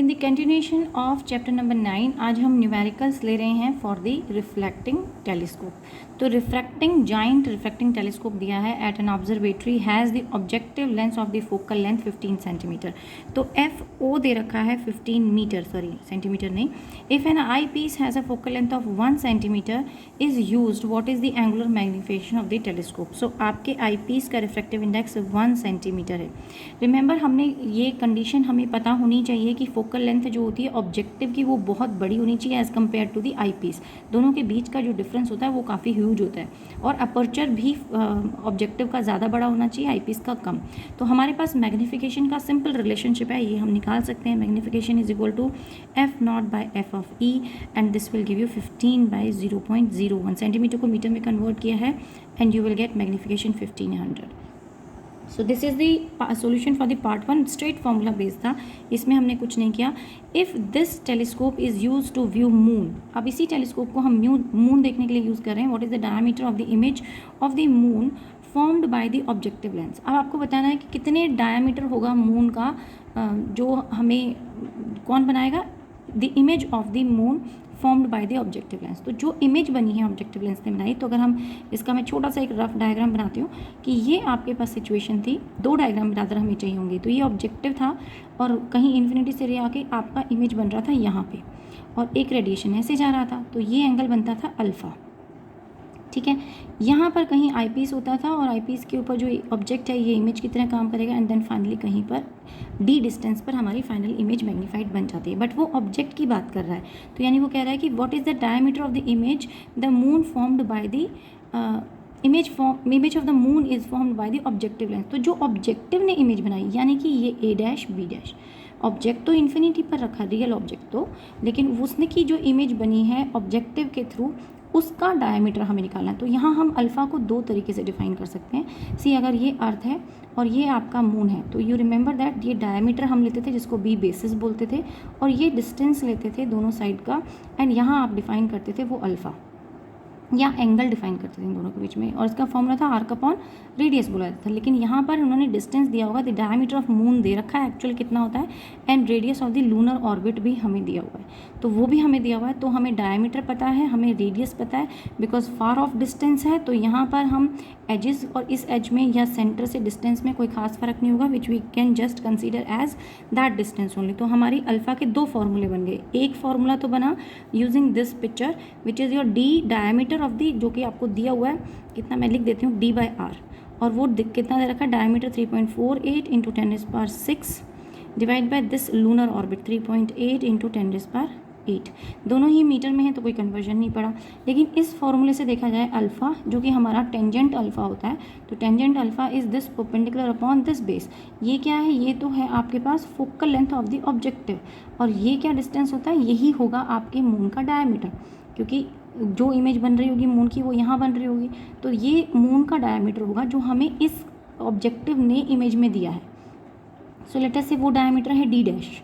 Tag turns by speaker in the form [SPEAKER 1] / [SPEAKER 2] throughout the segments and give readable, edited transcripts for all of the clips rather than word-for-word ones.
[SPEAKER 1] In the continuation of chapter number 9 आज हम numericals ले रहे हैं फॉर द रिफ्लेक्टिंग टेलीस्कोप। तो रिफ्रैक्टिंग जाइंट रिफ्रैक्टिंग टेलीस्कोप दिया है at an observatory has the objective lens of the focal length 15 centimetre. तो एफ ओ दे रखा है 15 मीटर, सॉरी सेंटीमीटर नहीं। If an eyepiece has a focal length of 1 centimetre is used, what is the angular magnification of the telescope. सो आपके आई piece का refractive index 1 centimetre है। Remember हमने ये कंडीशन हमें पता होनी चाहिए कि फोकल लेंथ जो होती है ऑब्जेक्टिव की वो बहुत बड़ी होनी चाहिए as compare to the eyepiece. दोनों के बीच का जो डिफरेंस होता है वो काफ़ी ह्यूज होता है और अपर्चर भी ऑब्जेक्टिव का ज़्यादा बड़ा होना चाहिए, आई पीस का कम। तो हमारे पास मैग्निफिकेशन का सिंपल रिलेशनशिप है, ये हम निकाल सकते हैं। Magnification is equal to F naught by F of E and this will give you 15 by 0.01। Centimetre को मीटर में कन्वर्ट किया है and you will get magnification 1500। So this is the solution for the part 1। Straight formula based था, इसमें हमने कुछ नहीं किया। If this telescope is use to view moon, अब इसी टेलीस्कोप को हम मून देखने के लिए यूज़ कर रहे हैं। What is the diameter of the image of the moon formed by the objective lens. अब आपको बताना है कि कितने डायमीटर होगा मून का, जो हमें कौन बनाएगा, the image of the moon formed by the objective lens. तो जो इमेज बनी है ऑब्जेक्टिव लेंस ने बनाई, तो अगर हम इसका मैं छोटा सा एक रफ डायग्राम बनाती हूँ कि ये आपके पास सिचुएशन थी, दो डायग्राम rather हमें चाहिए होंगे। तो ये ऑब्जेक्टिव था और कहीं इन्फिनिटी से रे आके आपका इमेज बन रहा था यहाँ पे और एक रेडिएशन ऐसे जा रहा था, तो ये एंगल बनता था अल्फ़ा। ठीक है, यहाँ पर कहीं आई पीस होता था और आई पीस के ऊपर जो ऑब्जेक्ट है ये इमेज की तरह काम करेगा एंड देन फाइनली कहीं पर डी डिस्टेंस पर हमारी फाइनल इमेज मैग्नीफाइड बन जाती है। बट वो ऑब्जेक्ट की बात कर रहा है, तो यानी वो कह रहा है कि what is the diameter of the image the moon formed by the image of the moon is formed by the objective lens. तो जो ऑब्जेक्टिव ने इमेज बनाई यानी कि ये ए डैश बी डैश, ऑब्जेक्ट तो इन्फिनिटी पर रखा, रियल ऑब्जेक्ट तो, लेकिन उसने की जो इमेज बनी है ऑब्जेक्टिव के थ्रू उसका डायमीटर हमें निकालना है। तो यहाँ हम अल्फ़ा को दो तरीके से डिफाइन कर सकते हैं। सी, अगर ये अर्थ है और ये आपका मून है, तो यू रिमेंबर दैट ये डायमीटर हम लेते थे जिसको बी बेसिस बोलते थे और ये डिस्टेंस लेते थे दोनों साइड का एंड यहाँ आप डिफाइन करते थे वो अल्फ़ा या एंगल डिफाइन करते थे इन दोनों के बीच में, और इसका फॉर्मूला था आर्क अपॉन रेडियस बोला जाता था। लेकिन यहाँ पर उन्होंने डिस्टेंस दिया होगा, द डायमीटर ऑफ मून दे रखा है एक्चुअल कितना होता है and radius of the lunar orbit भी हमें दिया हुआ है, तो वो भी हमें दिया हुआ है। तो हमें डायमीटर पता है, हमें रेडियस पता है बिकॉज फार ऑफ डिस्टेंस है। तो यहाँ पर हम एजेस और इस एज में या सेंटर से डिस्टेंस में कोई खास फर्क नहीं होगा, which we can just consider as that distance only. तो हमारी अल्फ़ा के दो फार्मूले बन गए। एक फार्मूला तो बना using this picture which is your D diameter of the, जो कि आपको दिया हुआ है कितना, मैं लिख देती हूँ डी बाई आर, और वो कितना दे रखा है diameter 3.48 into 10⁻6 divide by this lunar orbit 3.8 into 10⁸ दोनों ही मीटर में है तो कोई कन्वर्जन नहीं पड़ा। लेकिन इस फॉर्मूले से देखा जाए अल्फ़ा जो कि हमारा टेंजेंट अल्फ़ा होता है, तो tangent alpha is this perpendicular upon this base. ये क्या है, ये तो है आपके पास focal length of the objective, और ये क्या डिस्टेंस होता है, यही होगा आपके मून का डायमीटर, क्योंकि जो इमेज बन रही होगी मून की वो यहाँ बन रही होगी, तो ये मून का डायमीटर होगा जो हमें इस ऑब्जेक्टिव ने इमेज में दिया है। सो लेट अस से वो डायमीटर है डी डैश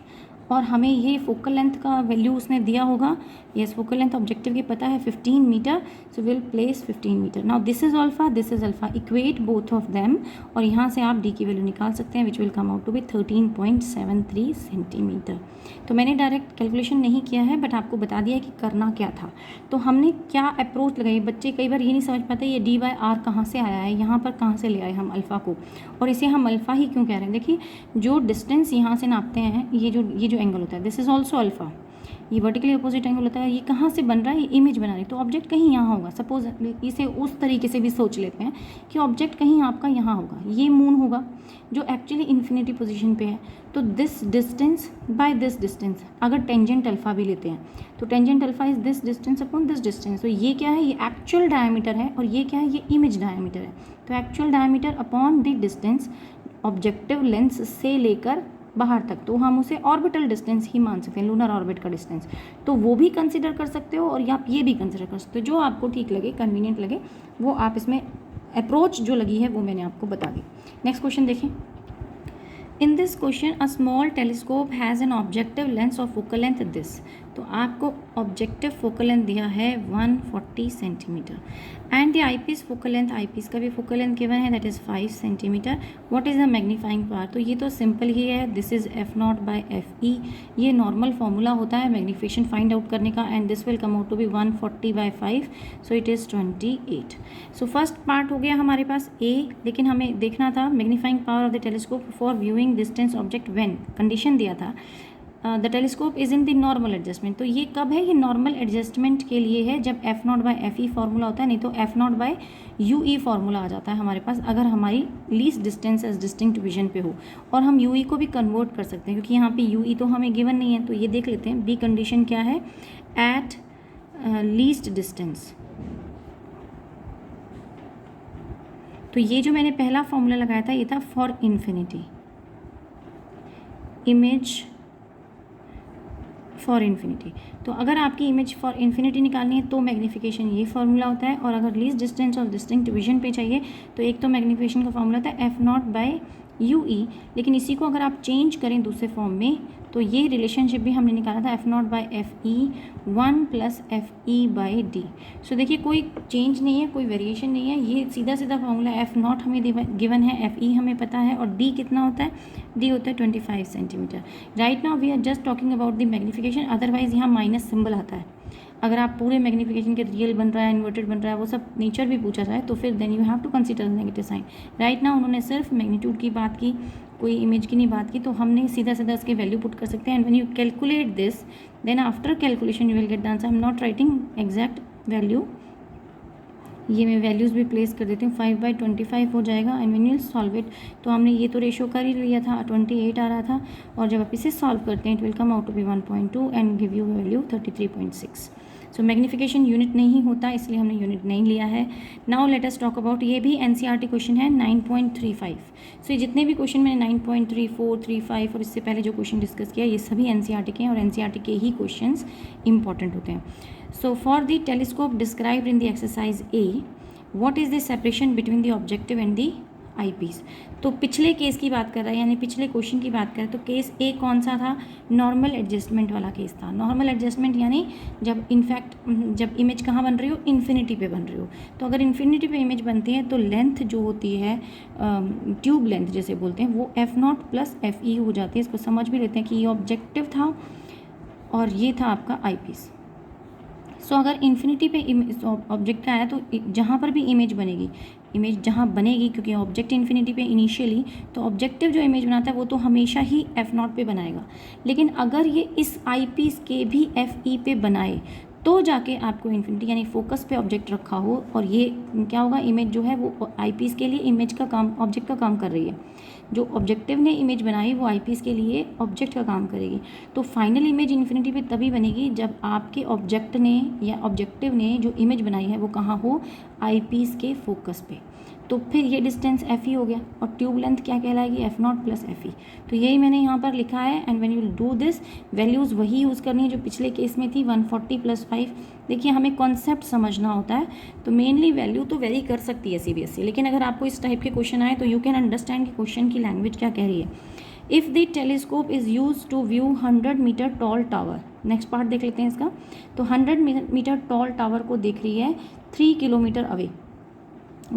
[SPEAKER 1] और हमें ये फोकल लेंथ का वैल्यू उसने दिया होगा। यस, फोकल लेंथ ऑब्जेक्टिव की पता है 15 metre, so will place 15 metre. Now this is alpha, this is alpha, equate both of them और यहाँ से आप डी की वैल्यू निकाल सकते हैं which will come out to be 13.73 centimetre. तो मैंने डायरेक्ट कैलकुलेशन नहीं किया है बट आपको बता दिया कि करना क्या था। तो हमने क्या अप्रोच लगाई, बच्चे कई बार ये नहीं समझ पाते ये डी बाई आर कहाँ से आया है, यहाँ पर कहाँ से ले आए हम अल्फ़ा को, और इसे हम अल्फ़ा ही क्यों कह रहे हैं। देखिए जो डिस्टेंस यहाँ से नापते हैं, ये जो एंगल होता है दिस इज़ ऑल्सो अल्फ़ा, ये वर्टिकली अपोजिट एंगल होता है। ये कहाँ से बन रहा है, ये इमेज बना रही है, तो ऑब्जेक्ट कहीं यहाँ होगा। सपोज इसे उस तरीके से भी सोच लेते हैं कि ऑब्जेक्ट कहीं आपका यहाँ होगा, ये मून होगा जो एक्चुअली इन्फिनिटी पोजीशन पे है। तो this distance by this distance, अगर टेंजेंट अल्फ़ा भी लेते हैं तो tangent alpha is this distance upon this distance. तो ये क्या है, ये एक्चुअल डायमीटर है और ये क्या है, ये इमेज डायमीटर है। तो actual diameter upon the distance objective lens से लेकर बाहर तक, तो हम उसे ऑर्बिटल डिस्टेंस ही मान सकते हैं, लूनर ऑर्बिट का डिस्टेंस। तो वो भी कंसिडर कर सकते हो और आप ये भी कंसिडर कर सकते हो, जो आपको ठीक लगे, कन्वीनियंट लगे, वो आप इसमें अप्रोच जो लगी है वो मैंने आपको बता दी। नेक्स्ट क्वेश्चन देखें। In this question, a small telescope has an objective lens of focal length this. तो आपको ऑब्जेक्टिव फोकल लेंथ दिया है 140 centimetre and the eyepiece focal length, eyepiece का भी फोकल लेंथ गिवन है that is 5 centimetre. What is the magnifying power? तो ये तो सिंपल ही है, दिस इज़ F0/FE. ये नॉर्मल फार्मूला होता है मैग्नीफिकेशन फाइंड आउट करने का and this will come out to be 140/5, so it is 28. So first part हो गया हमारे पास ए, लेकिन हमें देखना था magnifying power of the telescope for viewing distance object when, condition दिया था the telescope is in the normal adjustment. तो ये कब है? ये नॉर्मल एडजस्टमेंट के लिए है जब F0/FE फार्मूला होता है, नहीं तो F0/UE फार्मूला आ जाता है हमारे पास अगर हमारी least distance as distinct vision पे हो. और हम UE को भी कन्वर्ट कर सकते हैं क्योंकि यहाँ पे UE तो हमें गिवन नहीं है. तो ये देख लेते हैं बी कंडीशन क्या है, एट लीस्ट डिस्टेंस. तो ये जो मैंने पहला फॉर्मूला लगाया था ये था for infinity, image for infinity. तो अगर आपकी इमेज फॉर इन्फिनिटी निकालनी है तो मैग्नीफिकेशन ये फार्मूला होता है, और अगर लीस्ट डिस्टेंस और डिस्टिंक्ट विजन पे चाहिए तो एक तो मैग्नीफिकेशन का फार्मूला होता है F0/UE. लेकिन इसी को अगर आप चेंज करें दूसरे फॉर्म में तो ये रिलेशनशिप भी हमने निकाला था F0/FE 1 + FE/D. सो देखिए कोई चेंज नहीं है, कोई वेरिएशन नहीं है, ये सीधा सीधा फार्मूला F0 हमें गिवन है, FE हमें पता है, और D कितना होता है? D होता है 25 centimetre. Right now we are just talking about the magnification, otherwise यहाँ माइनस सिंबल आता है. अगर आप पूरे मैग्नीफिकेशन के रियल बन रहा है, इन्वर्टेड बन रहा है, वो सब नेचर भी पूछा जाए तो फिर then you have to consider negative sign. Right now उन्होंने सिर्फ मैग्नीट्यूड की बात की, कोई इमेज की नहीं बात की, तो हमने सीधा सीधा इसके वैल्यू पुट कर सकते हैं. And when you calculate this then after calculation you will get the answer. I am not writing exact value, ये मैं वैल्यूज़ भी प्लेस कर देती हूँ. 5/25 हो जाएगा and when you solve it, तो हमने ये तो रेशो कर ही लिया था, 28 आ रहा था, और जब आप इसे सॉल्व करते हैं it will come out to be 1.2 and give you value 33.6. So magnification unit नहीं होता इसलिए हमने यूनिट नहीं लिया है. Now let us talk about, ये भी NCERT क्वेश्चन है 9.35. सो ये जितने भी क्वेश्चन मैंने 9.34, 35 और इससे पहले जो क्वेश्चन डिस्कस किया ये सभी NCERT के हैं, और NCERT के ही क्वेश्चन इंपॉर्टेंट होते हैं. So for the telescope described in the exercise A, what is the separation between the objective and the eyepiece? तो पिछले केस की बात कर रहा है, यानी पिछले क्वेश्चन की बात करें तो केस A कौन सा था? नॉर्मल एडजस्टमेंट वाला केस था. नॉर्मल एडजस्टमेंट यानी जब इनफैक्ट जब इमेज कहाँ बन रही हो? इन्फिनिटी पे बन रही हो. तो अगर इन्फिनिटी पे इमेज बनती है तो लेंथ जो होती है ट्यूब लेंथ जैसे बोलते हैं वो F0 + FE हो जाती है. इसको समझ भी लेते हैं कि ये ऑब्जेक्टिव था और ये था आपका आईपीस. सो अगर इन्फिनिटी पे ऑब्जेक्ट का आया तो जहाँ पर भी इमेज बनेगी, इमेज जहाँ बनेगी क्योंकि ऑब्जेक्ट इन्फिनिटी पे इनिशियली, तो ऑब्जेक्टिव जो इमेज बनाता है वो तो हमेशा ही F0 पे बनाएगा. लेकिन अगर ये इस आईपीस के भी FE पे बनाए तो जाके आपको इन्फिनिटी यानी फोकस पे ऑब्जेक्ट रखा हो, और ये क्या होगा? इमेज जो है वो आईपीस के लिए इमेज का काम, ऑब्जेक्ट का काम कर रही है. जो ऑब्जेक्टिव ने इमेज बनाई वो आईपीस के लिए ऑब्जेक्ट का काम करेगी. तो फाइनल इमेज इन्फिनिटी पे तभी बनेगी जब आपके ऑब्जेक्ट ने या ऑब्जेक्टिव ने जो इमेज बनाई है वो कहाँ हो? आईपीस के फोकस पे. तो फिर ये डिस्टेंस FE हो गया, और ट्यूब लेंथ क्या कहलाएगी? F0 + FE. तो यही मैंने यहाँ पर लिखा है. And when you do this values वही यूज़ करनी है जो पिछले केस में थी, 140 + 5. देखिए हमें कॉन्सेप्ट समझना होता है, तो मेनली वैल्यू तो वेरी कर सकती है CBSE, लेकिन अगर आपको इस टाइप के क्वेश्चन आए तो यू कैन अंडरस्टैंड कि क्वेश्चन की लैंग्वेज क्या कह रही है. If the telescope is use to view 100 metre tall tower, next part देख लेते हैं इसका. तो 100 मीटर टॉल टावर को देख रही है 3 kilometre away.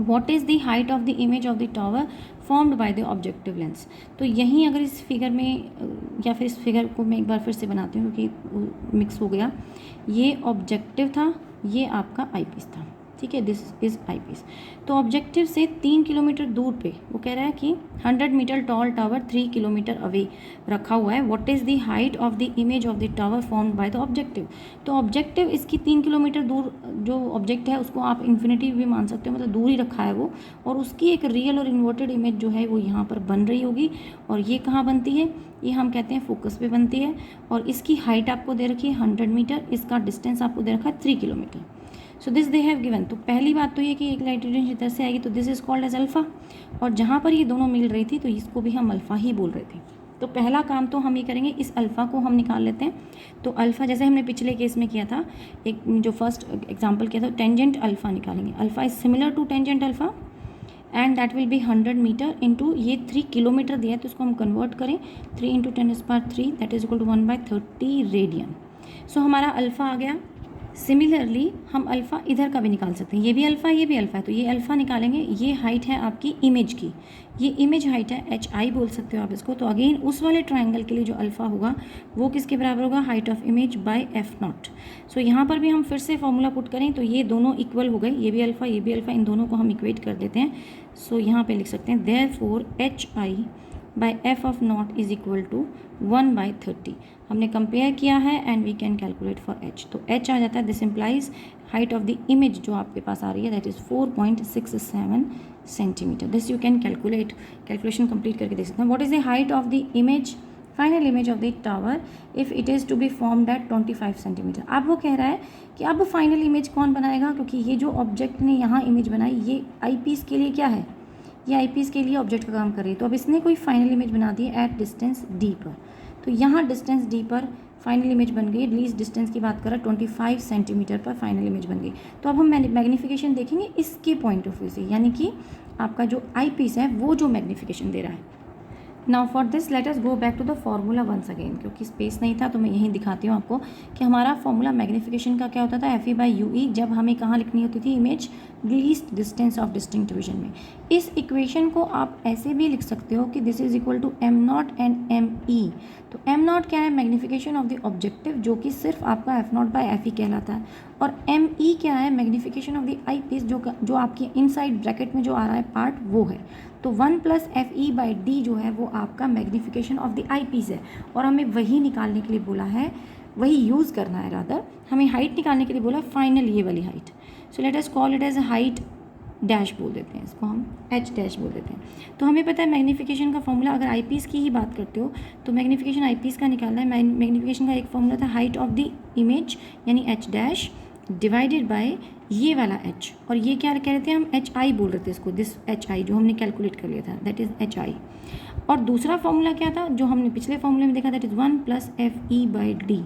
[SPEAKER 1] What is the height of the image of the tower formed by the objective lens? तो यहीं अगर इस फिगर में या फिर इस फिगर को मैं एक बार फिर से बनाती हूँ क्योंकि मिक्स हो गया. ये ऑब्जेक्टिव था, ये आपका आईपीस था, ठीक है, दिस इज़ आईपीस. तो ऑब्जेक्टिव से 3 किलोमीटर दूर पे वो कह रहा है कि 100 metre tall tower 3 kilometre away रखा हुआ है. What is the height of the image of the tower formed by the objective? तो ऑब्जेक्टिव इसकी 3 किलोमीटर दूर जो ऑब्जेक्ट है उसको आप इन्फिनिटी भी मान सकते हो, मतलब दूर ही रखा है वो, और उसकी एक रियल और इन्वर्टेड इमेज जो है वो यहाँ पर बन रही होगी. और ये कहाँ बनती है? ये हम कहते हैं फोकस पे बनती है. और इसकी हाइट आपको दे रखी है 100 मीटर, इसका डिस्टेंस आपको दे रखा है 3 kilometre. So this they have given. तो पहली बात तो ये कि एक लाइट रेडिएशन इधर से आएगी तो this is called as alpha, और जहाँ पर ये दोनों मिल रही थी तो इसको भी हम अल्फ़ा ही बोल रहे थे. तो पहला काम तो हम ये करेंगे, इस अल्फ़ा को हम निकाल लेते हैं. तो अल्फ़ा जैसे हमने पिछले केस में किया था, एक जो फर्स्ट एग्जाम्पल किया था, टेंजेंट अल्फ़ा निकालेंगे. Alpha is similar to tangent alpha and that will be 100 metre into ये 3 किलोमीटर दिया है तो इसको हम कन्वर्ट करें 3 × 10⁻³ that is equal to 1/30 radian. So हमारा अल्फ़ा आ गया। सिमिलरली हम अल्फ़ा इधर का भी निकाल सकते हैं, ये भी अल्फ़ा ये भी अल्फ़ा है, तो ये अल्फ़ा निकालेंगे। ये हाइट है आपकी इमेज की, ये इमेज हाइट है, HI बोल सकते हो आप इसको। तो अगेन उस वाले ट्राइंगल के लिए जो अल्फ़ा होगा वो किसके बराबर होगा, height of image by F0। सो यहाँ पर भी हम फिर से फॉर्मूला पुट करें तो ये दोनों इक्वल हो गए, ये भी अल्फ़ा ये भी अल्फ़ा, इन दोनों को हम इक्वेट कर देते हैं। सो यहाँ पे लिख सकते हैं therefore HI by F0 is equal to 1/30। हमने कंपेयर किया है and we can calculate for H। तो H आ जाता है, this implies height of the image जो आपके पास आ रही है that is 4.67 centimetre. This you can calculate, calculation complete करके देख सकते हैं। What is the height of the image, final image of the tower if it is to be formed at 25 centimetre. अब वो कह रहा है कि अब फाइनल इमेज कौन बनाएगा, क्योंकि ये जो ऑब्जेक्ट ने यहाँ इमेज बनाई ये आई पीस के लिए क्या है, ये आई पीस के लिए ऑब्जेक्ट का काम कर रही है। तो अब इसने कोई फाइनल इमेज बना दी है एट डिस्टेंस डी पर, तो यहाँ डिस्टेंस डी पर फाइनल इमेज बन गई। लीस्ट डिस्टेंस की बात करें 25 सेंटीमीटर पर फाइनल इमेज बन गई। तो अब हम मैग्नीफिकेशन देखेंगे इसके पॉइंट ऑफ व्यू से, यानी कि आपका जो आई पीस है वो जो मैग्नीफिकेशन दे रहा है। Now for this let us go back to the formula once again, क्योंकि स्पेस नहीं था तो मैं यहीं दिखाती हूँ आपको कि हमारा फॉर्मूला मैग्नीफिकेशन का क्या होता था, FE/UE, जब हमें कहाँ लिखनी होती थी, image least distance of distinct division में। इस इक्वेशन को आप ऐसे भी लिख सकते हो कि this is equal to M0 and ME। तो M0 क्या है, मैग्नीफिकेशन ऑफ द ऑब्जेक्टिव, जो कि सिर्फ आपका F0/FE कहलाता है, और ME क्या है, magnification of the eyepiece, जो आपकी इनसाइड ब्रैकेट में जो आ रहा है पार्ट वो है। तो 1 + FE/D जो है वो आपका magnification of the eyepiece है, और हमें वही निकालने के लिए बोला है, वही यूज़ करना है। रादर हमें हाइट निकालने के लिए बोला फाइनल ये वाली height. So let us call it as height dash बोल देते हैं, इसको हम H डैश बोल देते हैं। तो हमें पता है मैग्नीफिकेशन का फॉर्मूला, अगर आई पीस की ही बात करते हो तो मैग्नीफिकेशन आई पीस का निकालना है। मैग्नीफिकेशन का एक फॉर्मूला था हाइट ऑफ द इमेज यानी H डैश डिवाइडेड बाय ये वाला H, और ये क्या कह रहे थे हम, HI बोल रहे थे इसको, दिस HI जो हमने कैलकुलेट कर लिया था दैट इज़ HI। और दूसरा फॉर्मूला क्या था जो हमने पिछले फॉर्मूले में देखा, दैट इज़ 1 + FE/D।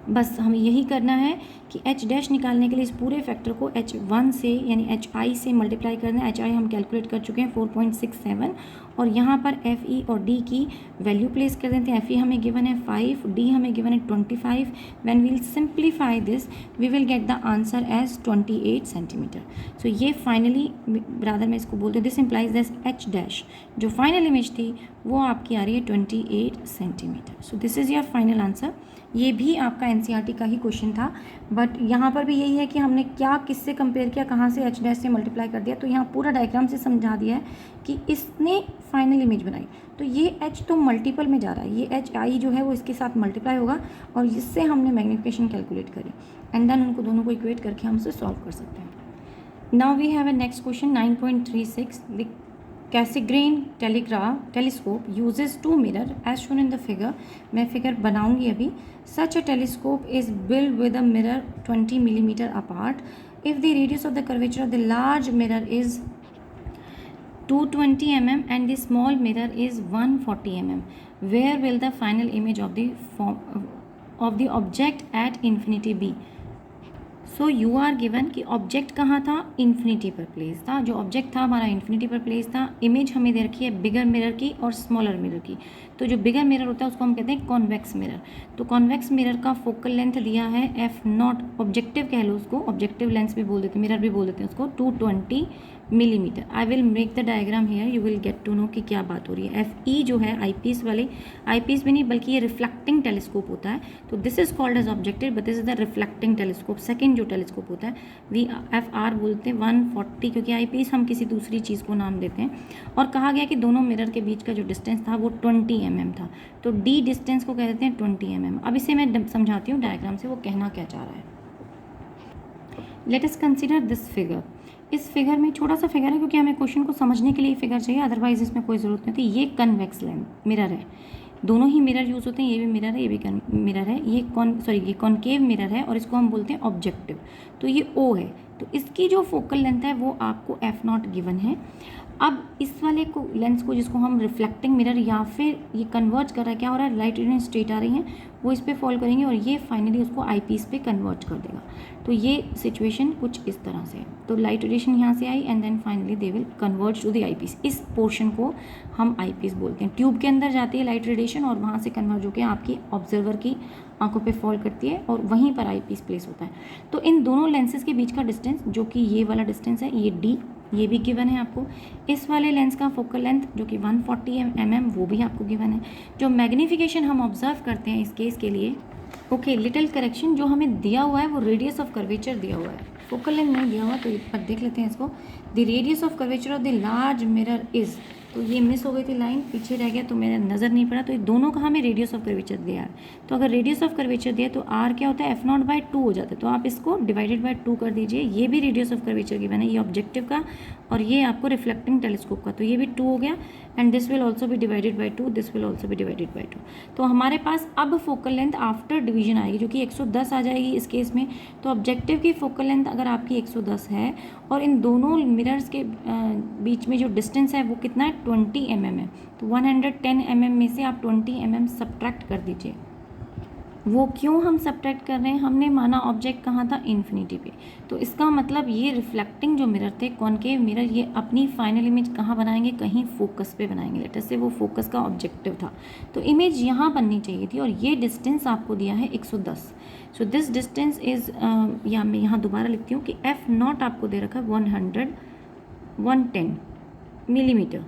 [SPEAKER 1] बस हमें यही करना है कि H डैश निकालने के लिए इस पूरे फैक्टर को H1 से यानी HI से मल्टीप्लाई करना है। HI हम कैलकुलेट कर चुके हैं 4.67, और यहाँ पर FE और D की वैल्यू प्लेस कर देते हैं। FE हमें गिवन है 5, D हमें गिवन है 25। When we will simplify this we will get the answer as 28 centimetre. So ये फाइनली ब्रादर मैं इसको बोलती हूँ, this implies this H dash जो फाइनल इमेज थी वो आपकी आ रही है 28 centimetre. So this is your final answer. ये भी आपका NCERT का ही क्वेश्चन था, बट यहाँ पर भी यही है कि हमने क्या किससे कंपेयर किया, कहाँ से H डैश से मल्टीप्लाई कर दिया। तो यहाँ पूरा डायग्राम से समझा दिया है कि इसने फाइनल इमेज बनाई, तो ये H तो मल्टीपल में जा रहा है, ये HI जो है वो इसके साथ मल्टीप्लाई होगा, और इससे हमने मैग्नीफिकेशन कैलकुलेट करी एंड देन उनको दोनों को इक्वेट करके हम उसे सॉल्व कर सकते हैं। Now we have a next question 9.36। The Cassegrain telescope uses 2 mirrors as shown in the figure। मैं फिगर बनाऊंगी अभी। Such a telescope is built with a mirror 20 millimeter apart। If the radius of the curvature of the large mirror is 220 mm and the small mirror is 140 mm, where will the final image of the object at infinity be? So you are given कि object कहाँ था, infinity पर place था। जो object था हमारा infinity पर place था। इमेज हमें दे रखी है बिगर मिरर की और स्मॉलर मिरर की। तो जो बिगर मिरर होता है उसको हम कहते हैं कॉन्वेक्स मिरर। तो कॉन्वेक्स मिरर का फोकल लेंथ दिया है F0, ऑब्जेक्टिव कह लो उसको, ऑब्जेक्टिव लेंस भी बोल देते हैं, मिरर भी बोल देते हैं उसको, 220 millimetre. I will make the diagram here, you will get to know कि क्या बात हो रही है। FE जो है आई पीस वाले, आई पीस भी नहीं बल्कि ये रिफ्लेक्टिंग टेलीस्कोप होता है। तो this is called as objective, but this is the reflecting telescope. Second जो टेलीस्कोप होता है VFR बोलते हैं 140, क्योंकि आई पीस हम किसी दूसरी चीज़ को नाम देते हैं। और कहा गया कि दोनों मिरर के बीच का जो डिस्टेंस था वो 20 mm था। तो D डिस्टेंस को कह देते हैं 20 mm। अब इसे मैं समझाती हूँ डायग्राम से वो कहना क्या चाह रहा है। Let us consider this figure. इस फिगर में छोटा सा फिगर है क्योंकि हमें क्वेश्चन को समझने के लिए फिगर चाहिए, अदरवाइज इसमें कोई ज़रूरत नहीं थी। ये कन्वेक्स मिरर है, दोनों ही मिरर यूज़ होते हैं, ये भी मिरर है ये भी मिरर है। ये कॉनकेव मिरर है और इसको हम बोलते हैं ऑब्जेक्टिव। तो ये O है, तो इसकी जो फोकल लेंथ है वो आपको F0 गिवन है। अब इस वाले को लेंस को जिसको हम रिफ्लेक्टिंग मिरर या फिर ये कन्वर्ज कर रहा है, क्या हो रहा है, लाइट रेज स्ट्रेट आ रही हैं, वो इस पे फॉल करेंगे और ये फाइनली उसको आई पीस पे कन्वर्ट कर देगा। तो ये सिचुएशन कुछ इस तरह से है। तो लाइट रेडिएशन यहाँ से आई and then finally they will convert to the eyepiece. इस पोर्शन को हम आई पीस बोलते हैं। ट्यूब के अंदर जाती है लाइट रेडिएशन और वहाँ से कन्वर्ट होकर आपकी ऑब्जर्वर की आंखों पे फॉल करती है और वहीं पर आई पीस प्लेस होता है। तो इन दोनों लेंसेज के बीच का डिस्टेंस, जो कि ये वाला डिस्टेंस है, ये d, ये भी गिवन है आपको। इस वाले लेंस का फोकल लेंथ जो कि 140 mm, वो भी आपको गिवन है। जो मैग्नीफिकेशन हम ऑब्जर्व करते हैं इस केस के लिए, ओके, लिटिल करेक्शन, जो हमें दिया हुआ है वो रेडियस ऑफ कर्वेचर दिया हुआ है, फोकल लेंथ नहीं दिया हुआ। तो पर देख लेते हैं इसको। The radius of curvature of the large mirror is, तो ये मिस हो गई थी लाइन, पीछे रह गया तो मेरा नज़र नहीं पड़ा। तो ये दोनों का हमें रेडियस ऑफ कर्वेचर दिया है। तो अगर रेडियस ऑफ कर्वेचर दिया तो आर क्या होता है, f0/2 हो जाता है। तो आप इसको डिवाइडेड बाय 2 कर दीजिए। ये भी रेडियस ऑफ कर्वेचर गिवन है, ये ऑब्जेक्टिव का और ये आपको रिफ्लेक्टिंग टेलीस्कोप का। तो ये भी 2 हो गया and this will also be divided by 2, this will also be divided by 2। तो हमारे पास अब फोकल लेंथ आफ्टर डिवीजन आएगी जो कि 110 आ जाएगी इस केस में। तो ऑब्जेक्टिव की फोकल लेंथ अगर आपकी 110 है और इन दोनों मिरर्स के बीच में जो डिस्टेंस है वो कितना है, 20 mm है। तो 110 mm में से आप 20 mm सब्ट्रैक्ट कर दीजिए। वो क्यों हम सब्ट्रैक्ट कर रहे हैं, हमने माना ऑब्जेक्ट कहाँ था, इन्फिनिटी पे। तो इसका मतलब ये रिफ्लेक्टिंग जो मिरर थे, कॉनकेव मिरर, ये अपनी फाइनल इमेज कहाँ बनाएंगे, कहीं फोकस पे बनाएंगे। लेटर से वो फोकस का ऑब्जेक्टिव था, तो इमेज यहाँ बननी चाहिए थी और ये डिस्टेंस आपको दिया है 110। सो दिस डिस्टेंस इज़, या मैं यहाँ दोबारा लिखती हूँ कि f0 आपको दे रखा है 110 मिलीमीटर।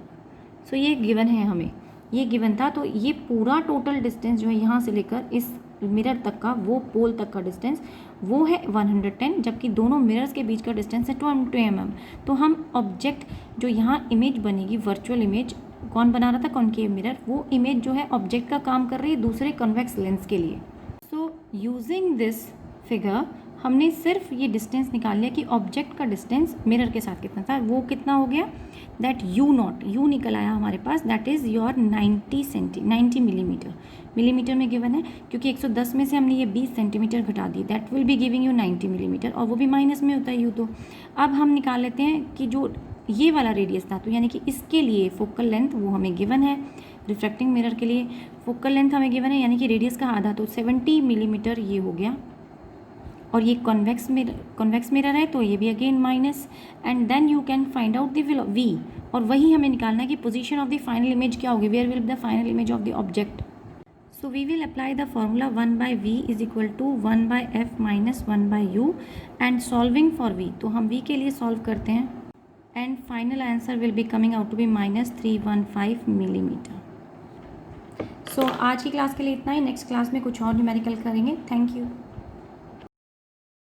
[SPEAKER 1] सो ये गिवन है हमें, ये गिवन था। तो ये पूरा टोटल डिस्टेंस जो है यहाँ से लेकर इस मिरर तक का, वो पोल तक का डिस्टेंस वो है 110, जबकि दोनों मिरर्स के बीच का डिस्टेंस है 20 mm। तो हम ऑब्जेक्ट जो यहाँ इमेज बनेगी, वर्चुअल इमेज, कौन बना रहा था, कॉनकेव मिरर, वो इमेज जो है ऑब्जेक्ट का काम कर रही है दूसरे कन्वेक्स लेंस के लिए। सो यूजिंग दिस फिगर हमने सिर्फ ये डिस्टेंस निकाल लिया कि ऑब्जेक्ट का डिस्टेंस मिरर के साथ कितना था। वो कितना हो गया, दैट u0, यू निकल आया हमारे पास, that is your 90 millimetre. Millimetre में गिवन है क्योंकि 110 में से हमने ये 20 सेंटीमीटर घटा दी, that will be giving you 90 millimetre, और वो भी माइनस में होता है u। तो अब हम निकाल लेते हैं कि जो ये वाला रेडियस था, तो यानी कि इसके लिए फोकल लेंथ वो हमें गिवन है। रिफ्रैक्टिंग मिरर के लिए फोकल लेंथ हमें गिवन है, यानी कि रेडियस का आधा, तो 70 मिलीमीटर ये हो गया। और ये कॉन्वेक्स मिरर है तो ये भी again minus, and then you can find out the v, और वही हमें निकालना है कि position of the final image क्या होगी, where will be the final image of the object. So we will apply the formula 1/v is equal to 1/f minus 1/u and solving for v। तो हम v के लिए solve करते हैं and final answer will be coming out to B -315 millimetre. सो आज की class के लिए इतना ही। नेक्स्ट क्लास में कुछ और न्यूमेरिकल करेंगे। Thank you.